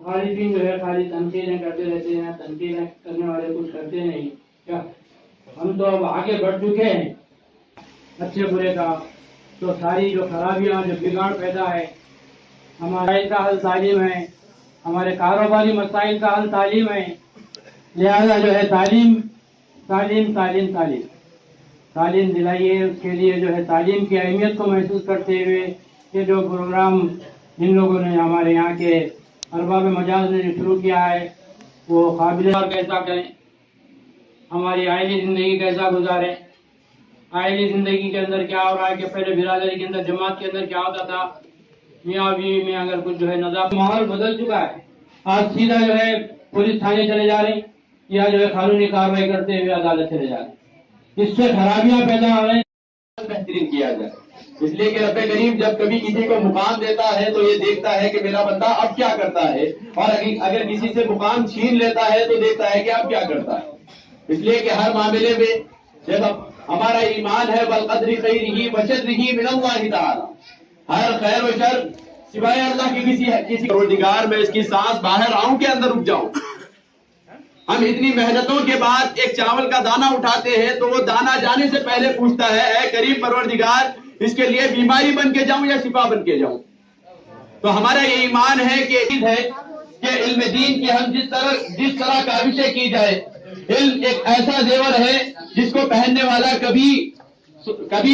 खालिदीन जो है खाली तनकीदें करते रहते हैं, तनकीदें करने वाले कुछ करते नहीं। क्या हम तो अब आगे बढ़ चुके हैं अच्छे बुरे का, तो सारी जो खराबियां जो बिगाड़ पैदा है हमारे का हल तालीम है, हमारे कारोबारी मसाइल का हल तालीम है। लिहाजा जो है तालीम तालीम तालीम तालीम तालीम दिलाइए। उसके लिए जो है तालीम की अहमियत को महसूस करते हुए ये जो प्रोग्राम इन लोगों ने हमारे यहाँ के अरबाब मजाज ने शुरू किया है वो काबिल और कैसा करें, हमारी आइली ज़िंदगी कैसा गुजारें। आइली ज़िंदगी के अंदर क्या हो रहा है कि पहले बिरादरी के अंदर जमात के अंदर क्या होता था, मियाँ बीवी में अगर कुछ जो है नज़ाकत, माहौल बदल चुका है। आज सीधा जो है पुलिस थाने चले जा रहे या जो है कानूनी कार्रवाई करते हुए अदालत चले जा रहे, इससे खराबियां पैदा हो रही हैं। बेहतरीन किया जाए, इसलिए कि रब्बे करीम जब कभी किसी को मुकाम देता है तो ये देखता है कि मेरा बंदा अब क्या करता है, और अगर किसी से मुकाम छीन लेता है तो देखता है कि अब क्या करता है। इसलिए कि हर मामले में जब हमारा ईमान है वल क़द्रि खैरिही व शर्रिही मिनल्लाहि तआला, हर खैर व शर सिवाय अल्लाह की किसी रोजगार में इसकी सांस बाहर आऊं के अंदर रुक जाऊं। हम इतनी मेहनतों के बाद एक चावल का दाना उठाते हैं तो वो दाना जाने से पहले पूछता है ऐ करीम परवरदिगार इसके लिए बीमारी बन के जाऊं या शिफा बन के जाऊं। तो हमारा ये ईमान है कि इल्म दीन की हम जिस तरह का विषय की जाए, इल्म एक ऐसा जेवर है जिसको पहनने वाला कभी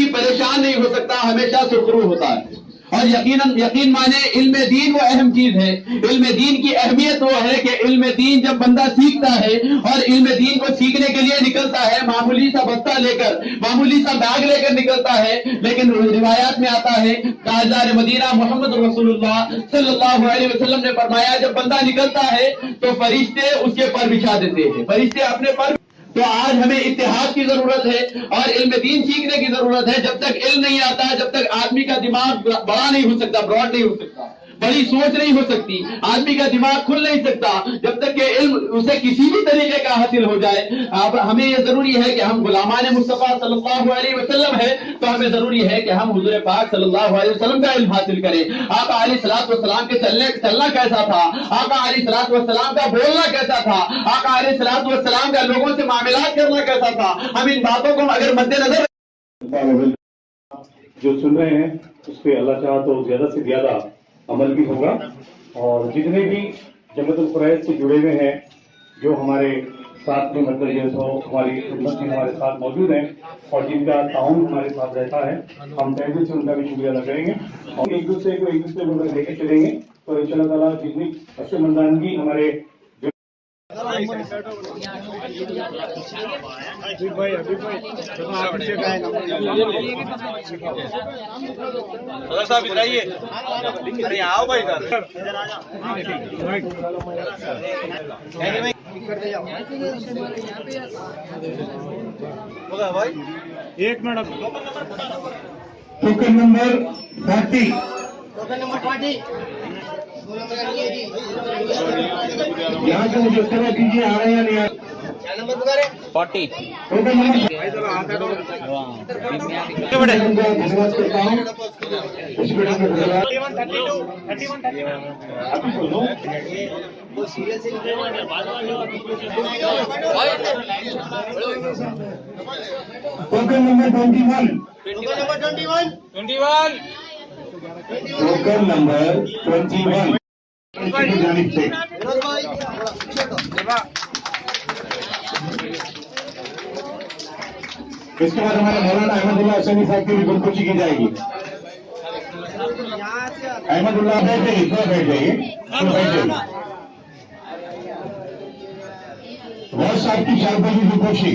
परेशान नहीं हो सकता, हमेशा सुरखरू होता है। और यकीन माने इल्म दीन वो अहम चीज है। इल्म दीन की अहमियत वो है कि इल्म दीन जब बंदा सीखता है और इल्म दीन को सीखने के लिए निकलता है, मामूली सा बस्ता लेकर, मामूली सा बैग लेकर निकलता है, लेकिन रिवायात में आता है ताजदार मदीना मोहम्मद रसूलुल्लाह सल्लल्लाहु अलैहि वसल्लम ने फरमाया जब बंदा निकलता है तो फरिश्ते उसके पर बिछा देते हैं, फरिश्ते अपने पर। तो आज हमें इत्तेहाद की जरूरत है और इल्म दीन सीखने की जरूरत है। जब तक इल्म नहीं आता, जब तक आदमी का दिमाग बड़ा नहीं हो सकता, ब्रॉड नहीं हो सकता, बड़ी सोच नहीं हो सकती, आदमी का दिमाग खुल नहीं सकता, जब तक कि इल्म उसे किसी भी तरीके का हासिल हो जाए। अब हमें यह जरूरी है कि हम गुलामान मुस्तफा सल्लल्लाहु अलैहि वसल्लम है, तो हमें जरूरी है कि हम हुजूर पाक सल्लल्लाहु अलैहि वसल्लम का इल्म हासिल करें। आका अलैहिस्सलातु वस्सलाम के चलना कैसा था, आका अलैहिस्सलातु वस्सलाम का बोलना कैसा था, आका अलैहिस्सलातु वस्सलाम का लोगों से मामलात करना कैसा था, हम इन बातों को अगर मद्देनजर जो सुन रहे हैं उस पर अल्लाह चाहा तो ज्यादा से ज्यादा अमल भी होगा। और जितने भी जमातुल कुरैश से जुड़े हुए हैं जो हमारे साथ में मतलब जो सो हमारी खिदमत में हमारे साथ मौजूद हैं और जिनका ताउन हमारे साथ रहता है, हम तहे दिल से उनका भी शुक्रिया अदा करेंगे और एक दूसरे को लेकर चलेंगे। तो इंशाअल्लाह ताला जितनी अच्छे मंदानगी हमारे साहब बताइए, अरे आओ भाई इधर भाई एक मिनट। टोकन नंबर 40 यहाँ से मुझे तरह कीजिए आ रहे हैं नहीं 40 टोकन नंबर धन्यवाद करता हूँ। इस बेटा को धन्यवाद। टोकन नंबर 21 टोकन नंबर 21 जानिब से इसके बाद हमारे मौलाना अहमदुल्लाह हसनी साहब की भी गुलकुची की जाएगी। अहमदुल्लाह बैठ जाइए, बैठ जाइए, बैठ जाइए। बहुत साहब की शारदी गुलकुची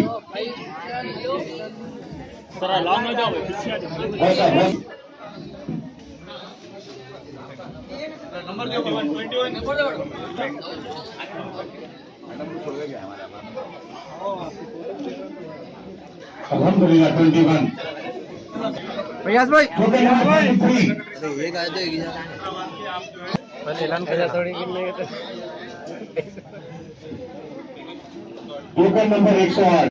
अल्हम्दुलिल्लाह 21 प्रयास भाई टोकन नंबर 108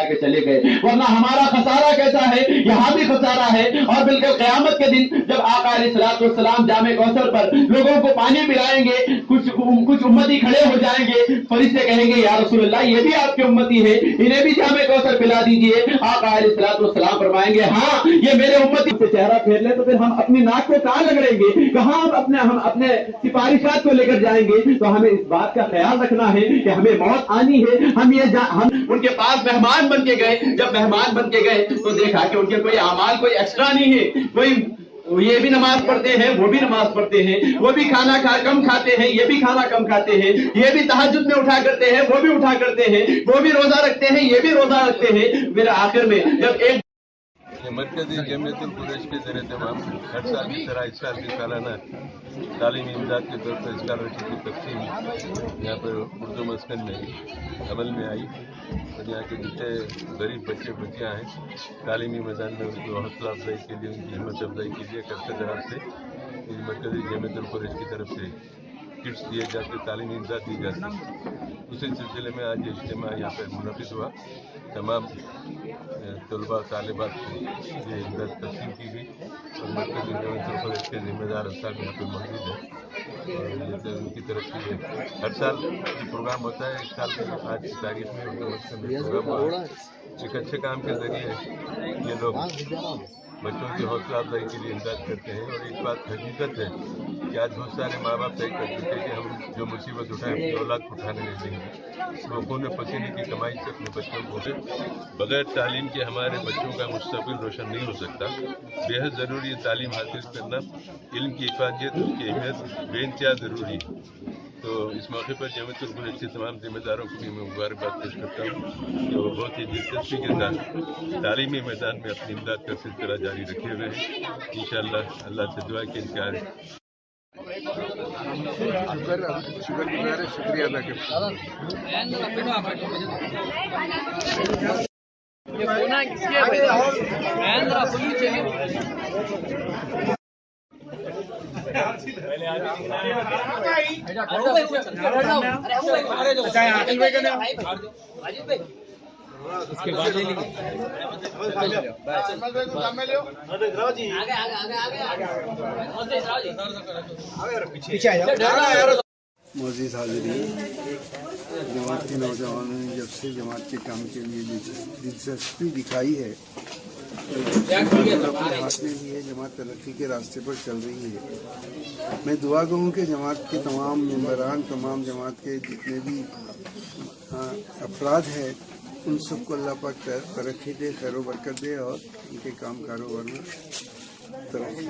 के चले गए, वरना हमारा खसारा कैसा है, यहाँ भी खसारा है। और बिल्कुल क़यामत के दिन जब आका अलैहिस्सलातु वस्सलाम जामे कौसर पर लोगों को पानी पिलाएंगे, कुछ कुछ उम्मती खड़े हो जाएंगे, फरिश्ते कहेंगे या रसूलल्लाह ये भी आपके उम्मती है, इन्हें भी जामे कौसर पिला दीजिए। आका अलैहिस्सलाम फरमाएंगे हाँ ये मेरे उम्मती से चेहरा फेर ले तो फिर हम अपनी नाक को कहाँ रगड़ेंगे, कहाँ हम अपने सिफारिशात को लेकर जाएंगे। तो हमें इस बात का ख्याल रखना है कि हमें मौत आनी है। हम उनके पास मेहमान बन के गए, जब मेहमान बन के गए तो देखा कि उनके कोई अमाल कोई एक्स्ट्रा नहीं है, कोई ये भी नमाज पढ़ते हैं, वो भी नमाज पढ़ते हैं, वो भी खाना कम खाते हैं, ये भी खाना कम खाते हैं, ये भी तहज्जुद में उठा करते हैं, वो भी उठा करते हैं, वो भी रोजा रखते हैं, ये भी रोजा रखते हैं। फिर आखिर में जब एक मरकजी जमीयतुल कुरैश के ज़रिए तमाम हर साल की तरह इस साल भी सालाना तालीमी इमदाद के तौर पर स्कॉलरशिप की तकसीम यहाँ पर उर्दू मस्कन में अमल में आई और यहाँ के जितने गरीब बच्चे बच्चियाँ हैं तालीमी मैदान में उनकी हौसला अफजाई के लिए, उनकी हिम्मत अफजाई के लिए करते जनाब से मरकजी जमीयतुल कुरैश की तरफ से किट्स दिए जाते, तालीमी इमदाद दी जाती। उसी सिलसिले में आज ये इज्तिमा यहाँ पर मुनक़िद हुआ। तमाम तलबा तालिबात को ये इमदाद तकसीम की गई और मरकज़ी जमीयतुल कुरैश के ज़िम्मेदार अफसर यहाँ पर मौजूद है और ये उनकी तरफ से हर साल ये प्रोग्राम होता है। इस साल में आज की तारीख में उनके मकसद में प्रोग्राम हुआ। एक अच्छे काम के ज़रिए ये लोग बच्चों की हौसला अफजाई के लिए इमदाद करते हैं और एक बात हकीकत है कि आज बहुत सारे माँ बाप तय कर चुके हैं कि हम जो मुसीबत उठाएं अपनी औलाद को उठाने नहीं देंगे। तो खून पसीने की कमाई से अपने बच्चों को बगैर तालीम के हमारे बच्चों का मुस्तकबिल रोशन नहीं हो सकता। बेहद ज़रूरी है तालीम हासिल करना, इल्म की हिफाजत, उसकी अहमियत बेइंतहा ज़रूरी है। तो इस मौके पर जमीयतुल कुरैश के तमाम जिम्मेदारों को भी मैं मुबारकबाद पेश करता हूँ कि वो बहुत ही दिलचस्पी के साथ तालीमी मैदान में अपनी इमदाद का सिलसिला जारी रखे हुए हैं। इंशाअल्लाह अल्लाह से दुआ की इनकार शुक्रिया अदा करता हूँ। उसके बाद मोअज़्ज़िज़ हाज़िरीन, जमात के नौजवानों ने जब से जमात के काम के लिए दिलचस्पी दिखाई है हाथ में भी है, जमात तरक्की के रास्ते पर चल रही है। मैं दुआ गो कि जमात के तमाम मेंबरान, तमाम जमात के जितने भी अफराद हैं उन सबको अल्लाह पाक तरक्की दे, खैर व बरकत दे और उनके काम कारोबार में तरक्की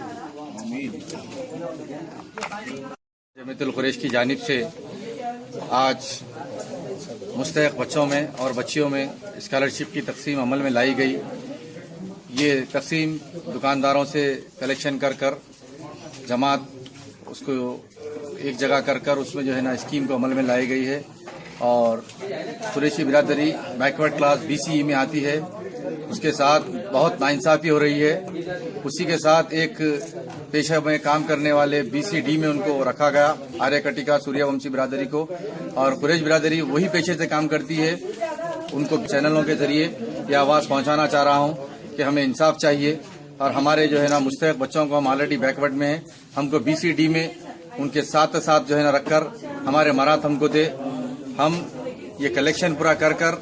दे। जमीयतुल कुरैश की जानिब से आज मुस्तहिक़ बच्चों में और बच्चियों में स्कॉलरशिप की तकसीम अमल में लाई गई। ये तकसीम दुकानदारों से कलेक्शन कर कर जमात उसको एक जगह कर कर उसमें जो है ना स्कीम को अमल में लाई गई है और कुरैशी बिरादरी बैकवर्ड क्लास BCE में आती है। उसके साथ बहुत नाइंसाफ़ी हो रही है। उसी के साथ एक पेशा में काम करने वाले BCD में उनको रखा गया, आर्य कटिका सूर्यवंशी बिरादरी को, और कुरैश बिरादरी वही पेशे से काम करती है। उनको चैनलों के जरिए यह आवाज़ पहुंचाना चाह रहा हूं कि हमें इंसाफ चाहिए और हमारे जो है ना मुस्तहिक़ बच्चों को हम ऑलरेडी बैकवर्ड में हैं, हमको BCD में उनके साथ साथ जो है ना रखकर हमारे मरात हमको दे। हम ये कलेक्शन पूरा कर कर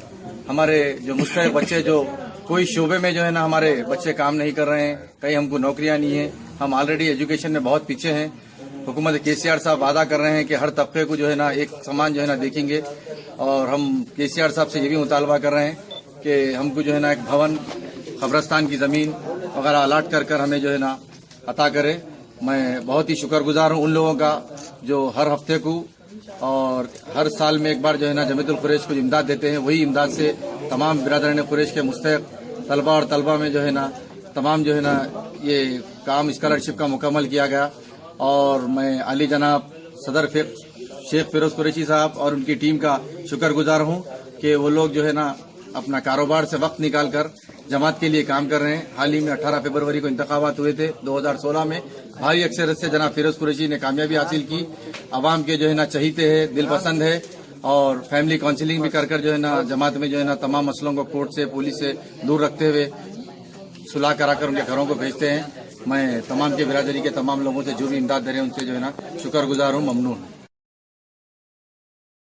हमारे जो मुस्तहिक़ बच्चे जो कोई शोबे में जो है ना हमारे बच्चे काम नहीं कर रहे हैं, कहीं हमको नौकरियां नहीं है, हम ऑलरेडी एजुकेशन में बहुत पीछे हैं। हुकूमत KCR साहब वादा कर रहे हैं कि हर तबके को जो है ना एक समान जो है ना देखेंगे और हम KCR साहब से ये भी मुतालबा कर रहे हैं कि हमको जो है ना एक भवन, कब्रस्तान की ज़मीन वगैरह अलाट कर कर हमें जो है ना अता करे। मैं बहुत ही शुक्रगुजार हूँ उन लोगों का जो हर हफ्ते को और हर साल में एक बार जो है ना जमीयतुल कुरैश को इमदाद देते हैं। वही इमदाद से तमाम बिरादरान कुरैश के मुस्तहिक़ तलबा और तलबा में जो है ना तमाम जो है ना ये काम स्कॉलरशिप का मुकम्मल किया गया। और मैं अली जनाब सदर शेख फिरोज कुरैशी साहब और उनकी टीम का शुक्रगुजार हूँ कि वो लोग जो है ना अपना कारोबार से वक्त निकाल कर जमात के लिए काम कर रहे हैं। हाल ही में 18 फरवरी को इंतखाबात हुए थे 2016 में, भारी अक्सरियत से जनाब फिरोज कुरैशी ने कामयाबी हासिल की। आवाम के जो है ना चहीते हैं, दिल पसंद है और फैमिली काउंसिलिंग भी कर कर जो है ना जमात में जो है ना तमाम मसलों को कोर्ट से, पुलिस से दूर रखते हुए सुलह कराकर उनके घरों को भेजते हैं। मैं तमाम के बिरादरी के तमाम लोगों से जो भी इमदाद दे रहे हैं उनसे जो है ना शुक्रगुजार हूँ, ममनून।